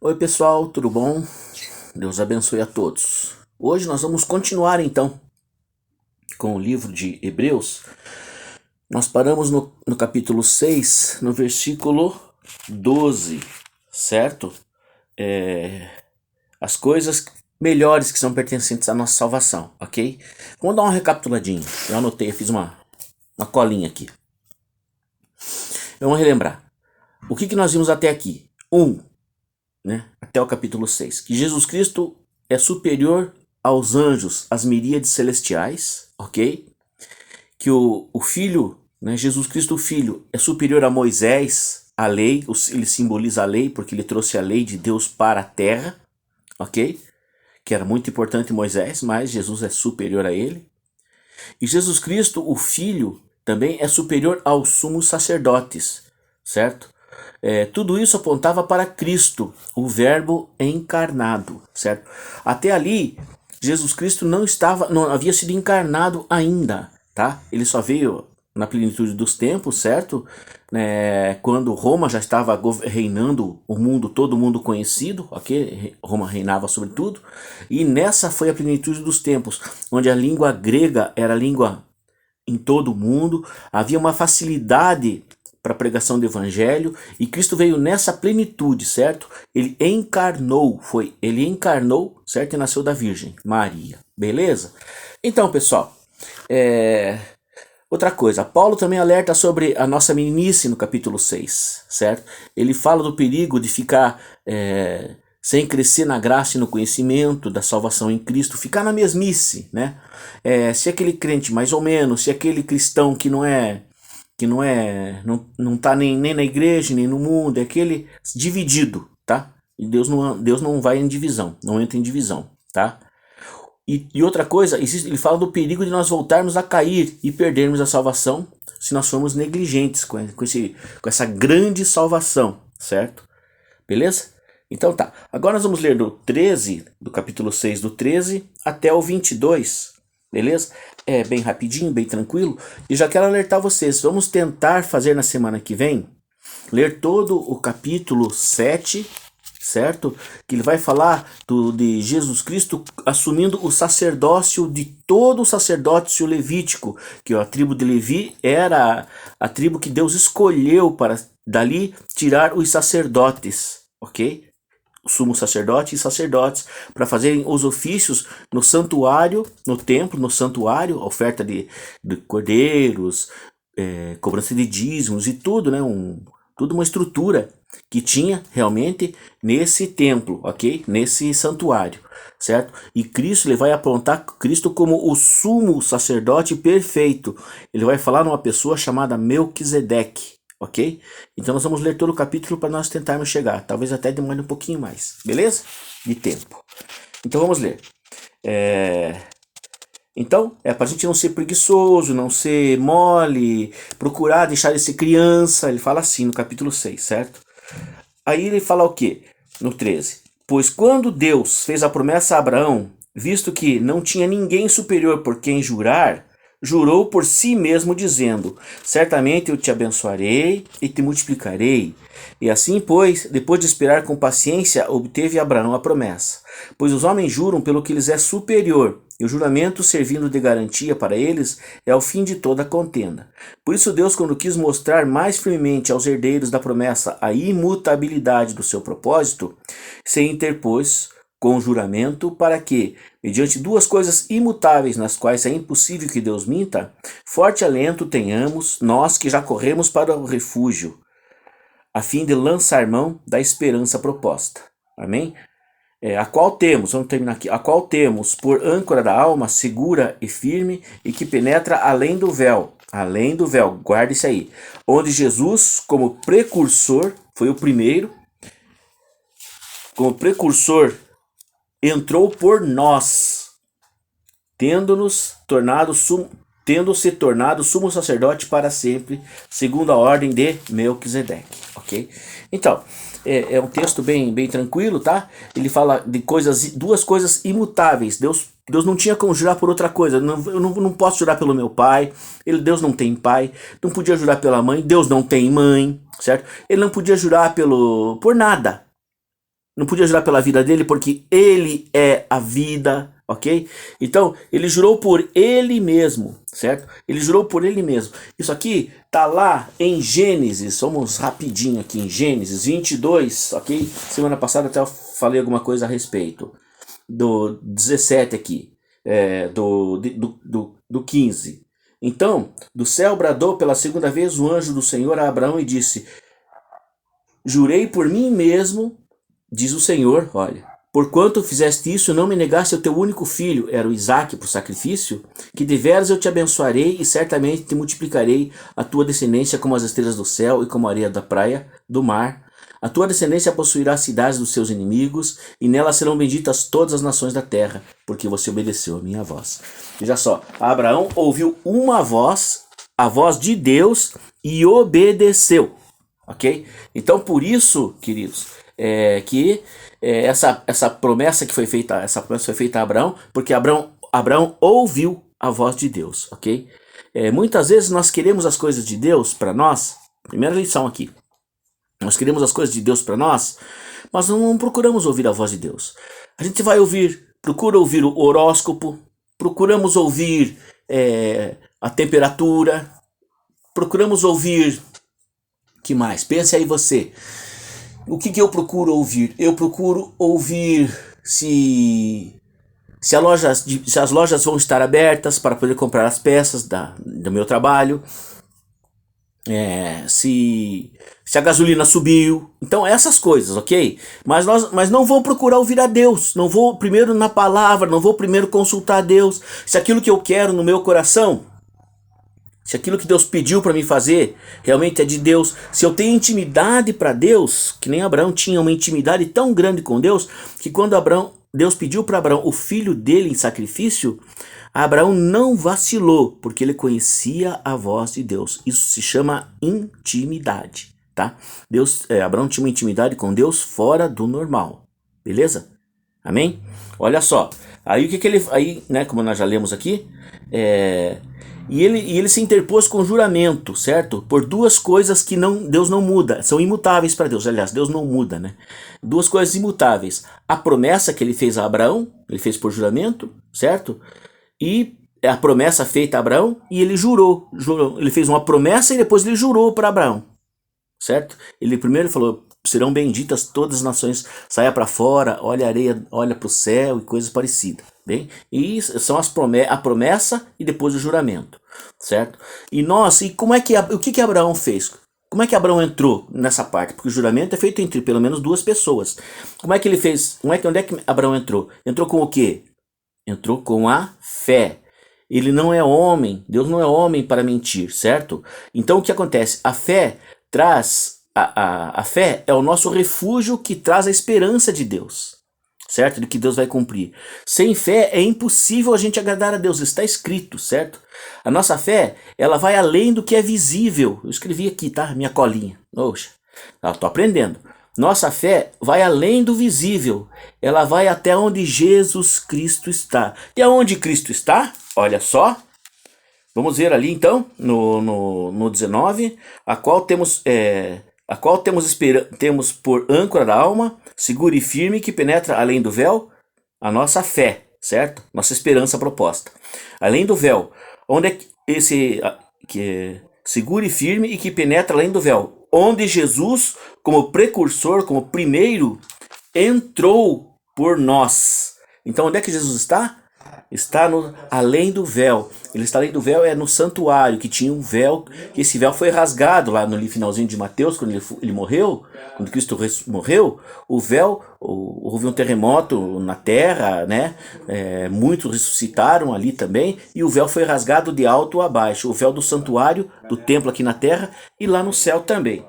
Oi pessoal, tudo bom? Deus abençoe a todos. Hoje nós vamos continuar então com o livro de Hebreus. Nós paramos no capítulo 6, no versículo 12, certo? As coisas melhores que são pertencentes à nossa salvação, ok? Vamos dar uma recapituladinha. Eu anotei, eu fiz uma colinha aqui. Vamos relembrar. O que nós vimos até aqui? Até o capítulo 6, que Jesus Cristo é superior aos anjos, às miríades celestiais, ok? Que o Filho, Jesus Cristo o Filho, é superior a Moisés, a lei, ele simboliza a lei, porque ele trouxe a lei de Deus para a terra, ok? Que era muito importante Moisés, mas Jesus é superior a ele. E Jesus Cristo, o Filho, também é superior aos sumos sacerdotes, certo? Tudo isso apontava para Cristo, o Verbo encarnado, certo? Até ali, Jesus Cristo não havia sido encarnado ainda, tá? Ele só veio na plenitude dos tempos, certo? Quando Roma já estava reinando o mundo, todo mundo conhecido, ok? Roma reinava sobre tudo. E nessa foi a plenitude dos tempos, onde a língua grega era a língua em todo o mundo, havia uma facilidade para a pregação do evangelho, e Cristo veio nessa plenitude, certo? Ele encarnou, certo? E nasceu da Virgem Maria, beleza? Então, pessoal, outra coisa, Paulo também alerta sobre a nossa meninice no capítulo 6, certo? Ele fala do perigo de ficar sem crescer na graça e no conhecimento da salvação em Cristo, ficar na mesmice, né? Se aquele crente mais ou menos, se aquele cristão que não tá nem na igreja, nem no mundo, é aquele dividido, tá? E Deus não vai em divisão, não entra em divisão, tá? E outra coisa, ele fala do perigo de nós voltarmos a cair e perdermos a salvação se nós formos negligentes com essa grande salvação, certo? Beleza? Então tá, agora nós vamos ler do capítulo 6, do 13 até o 22, beleza? É bem rapidinho, bem tranquilo. E já quero alertar vocês, vamos tentar fazer na semana que vem, ler todo o capítulo 7, certo? Que ele vai falar de Jesus Cristo assumindo o sacerdócio de todo o sacerdócio levítico, que a tribo de Levi era a tribo que Deus escolheu para dali tirar os sacerdotes, ok? O sumo sacerdote e sacerdotes para fazerem os ofícios no santuário, no templo, no santuário, oferta de cordeiros, cobrança de dízimos e tudo, né? Tudo uma estrutura que tinha realmente nesse templo, ok? Nesse santuário, certo? E Cristo, ele vai apontar Cristo como o sumo sacerdote perfeito. Ele vai falar numa pessoa chamada Melquisedeque, ok? Então nós vamos ler todo o capítulo para nós tentarmos chegar. Talvez até demore um pouquinho mais, beleza? De tempo. Então vamos ler. Então, para a gente não ser preguiçoso, não ser mole, procurar deixar de ser criança. Ele fala assim no capítulo 6, certo? Aí ele fala o quê? No 13. Pois quando Deus fez a promessa a Abraão, visto que não tinha ninguém superior por quem jurar, jurou por si mesmo, dizendo: certamente eu te abençoarei e te multiplicarei. E assim, pois, depois de esperar com paciência, obteve Abraão a promessa. Pois os homens juram pelo que lhes é superior, e o juramento, servindo de garantia para eles, é o fim de toda contenda. Por isso Deus, quando quis mostrar mais firmemente aos herdeiros da promessa a imutabilidade do seu propósito, se interpôs com o juramento para que, mediante duas coisas imutáveis nas quais é impossível que Deus minta, forte alento tenhamos nós que já corremos para o refúgio, a fim de lançar mão da esperança proposta. Amém? A qual temos, vamos terminar aqui, a qual temos por âncora da alma segura e firme e que penetra além do véu, guarde isso aí, onde Jesus, como precursor, foi o primeiro, como precursor, entrou por nós, tendo-se tornado sumo sacerdote para sempre, segundo a ordem de Melquisedeque, ok? Então, é um texto bem tranquilo, tá? Ele fala de duas coisas imutáveis. Deus não tinha como jurar por outra coisa. Eu não posso jurar pelo meu pai. Deus não tem pai. Não podia jurar pela mãe. Deus não tem mãe, certo? Ele não podia jurar por nada. Não podia jurar pela vida dele porque ele é a vida, ok? Então, ele jurou por ele mesmo, certo? Ele jurou por ele mesmo. Isso aqui tá lá em Gênesis, vamos rapidinho aqui em Gênesis 22, ok? Semana passada até eu falei alguma coisa a respeito. Do 17 aqui, do 15. Então, do céu bradou pela segunda vez o anjo do Senhor a Abraão e disse: jurei por mim mesmo, diz o Senhor, olha, porquanto fizeste isso, não me negaste o teu único filho, era o Isaque, por sacrifício, que deveras eu te abençoarei e certamente te multiplicarei a tua descendência como as estrelas do céu e como a areia da praia, do mar. A tua descendência possuirá as cidades dos seus inimigos, e nelas serão benditas todas as nações da terra, porque você obedeceu a minha voz. Veja só, Abraão ouviu uma voz, a voz de Deus, e obedeceu. Ok? Então, por isso, queridos, essa promessa que foi feita, a Abraão, porque Abraão ouviu a voz de Deus, ok? Muitas vezes nós queremos as coisas de Deus para nós. Primeira lição aqui. Nós queremos as coisas de Deus para nós, mas não procuramos ouvir a voz de Deus. A gente procura ouvir o horóscopo, procuramos ouvir a temperatura, procuramos ouvir. Que mais? Pense aí você. O que eu procuro ouvir? Eu procuro ouvir se as lojas vão estar abertas para poder comprar as peças do meu trabalho. Se a gasolina subiu. Então essas coisas, ok? Mas não vou procurar ouvir a Deus. Não vou primeiro na palavra, não vou primeiro consultar a Deus. Se aquilo que eu quero no meu coração, se aquilo que Deus pediu para mim fazer realmente é de Deus, se eu tenho intimidade para Deus, que nem Abraão tinha uma intimidade tão grande com Deus, que quando Deus pediu para Abraão o filho dele em sacrifício, Abraão não vacilou, porque ele conhecia a voz de Deus. Isso se chama intimidade, tá? Abraão tinha uma intimidade com Deus fora do normal, beleza? Amém? Olha só, aí né, como nós já lemos aqui, e ele se interpôs com juramento, certo? Por duas coisas que Deus não muda, são imutáveis para Deus. Aliás, Deus não muda, né? Duas coisas imutáveis. A promessa que ele fez a Abraão, ele fez por juramento, certo? E a promessa feita a Abraão, e ele jurou. Ele fez uma promessa e depois ele jurou para Abraão, certo? Ele primeiro falou: serão benditas todas as nações, saia para fora, olha a areia, olha para o céu e coisas parecidas. Bem, e são a promessa e depois o juramento, certo? O que Abraão fez? Como é que Abraão entrou nessa parte? Porque o juramento é feito entre pelo menos duas pessoas. Como é que ele fez? Onde é que Abraão entrou? Entrou com o quê? Entrou com a fé. Ele não é homem, Deus não é homem para mentir, certo? Então o que acontece? A fé traz, a fé é o nosso refúgio que traz a esperança de Deus, certo? De que Deus vai cumprir. Sem fé é impossível a gente agradar a Deus, está escrito, certo? A nossa fé, ela vai além do que é visível. Eu escrevi aqui, tá? Minha colinha. Oxa, eu tô aprendendo. Nossa fé vai além do visível. Ela vai até onde Jesus Cristo está. E aonde Cristo está? Olha só. Vamos ver ali então, no 19, a qual temos por âncora da alma, segura e firme, que penetra além do véu, a nossa fé, certo? Nossa esperança proposta. Além do véu, onde é segura e firme e que penetra além do véu, onde Jesus, como precursor, como primeiro, entrou por nós. Então onde é que Jesus está? Está além do véu. Ele está além do véu, no santuário, que tinha um véu, que esse véu foi rasgado lá no finalzinho de Mateus, quando ele morreu, quando Cristo morreu, o véu, houve um terremoto na terra, né? Muitos ressuscitaram ali também, e o véu foi rasgado de alto a baixo, o véu do santuário, do templo aqui na terra, e lá no céu também.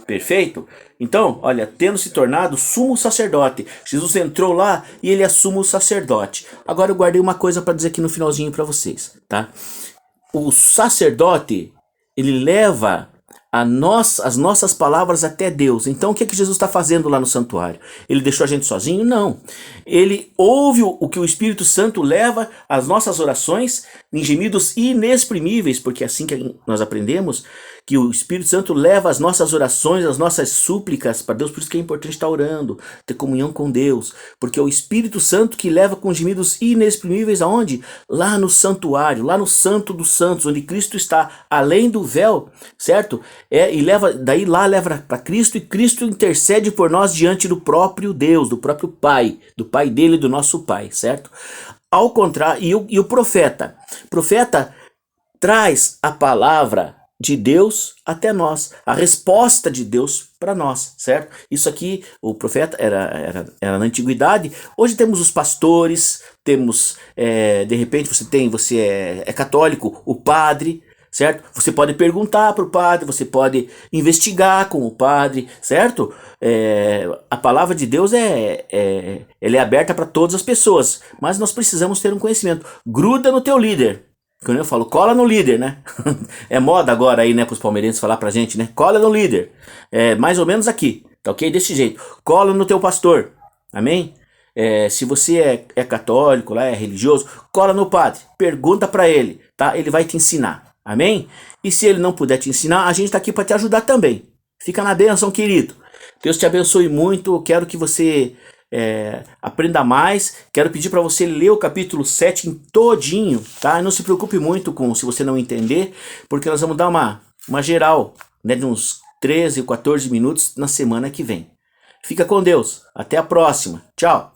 Perfeito? Então, olha, tendo se tornado sumo sacerdote, Jesus entrou lá e ele é sumo sacerdote. Agora eu guardei uma coisa para dizer aqui no finalzinho para vocês, tá? O sacerdote, ele leva as nossas palavras até Deus. Então o que é que Jesus está fazendo lá no santuário? Ele deixou a gente sozinho? Não. Ele ouve o que o Espírito Santo leva às nossas orações em gemidos inexprimíveis, porque é assim que nós aprendemos que o Espírito Santo leva as nossas orações, as nossas súplicas para Deus. Por isso que é importante estar orando, ter comunhão com Deus, porque é o Espírito Santo que leva com gemidos inexprimíveis aonde? Lá no santuário, lá no Santo dos Santos, onde Cristo está, além do véu, certo? E leva, daí lá leva para Cristo, e Cristo intercede por nós diante do próprio Deus, do próprio Pai, do Pai dele, do nosso Pai, certo? Ao contrário, e o profeta traz a palavra de Deus até nós, a resposta de Deus para nós, certo? Isso aqui, o profeta era na antiguidade. Hoje temos os pastores, temos, de repente você é católico, o padre, certo? Você pode perguntar para o padre, você pode investigar com o padre, certo? A palavra de Deus ela é aberta para todas as pessoas, mas nós precisamos ter um conhecimento. Gruda no teu líder. Quando eu falo, cola no líder, né? É moda agora aí, né, para os palmeirenses falar pra gente, né? Cola no líder. Mais ou menos aqui, tá ok? Desse jeito. Cola no teu pastor, amém? Se você é católico, lá é religioso, cola no padre, pergunta para ele, tá? Ele vai te ensinar, amém? E se ele não puder te ensinar, a gente tá aqui para te ajudar também. Fica na bênção, querido. Deus te abençoe muito. Eu quero que você aprenda mais. Quero pedir para você ler o capítulo 7 em todinho, tá? Não se preocupe muito com se você não entender, porque nós vamos dar uma geral, né, de uns 13 ou 14 minutos na semana que vem. Fica com Deus. Até a próxima. Tchau.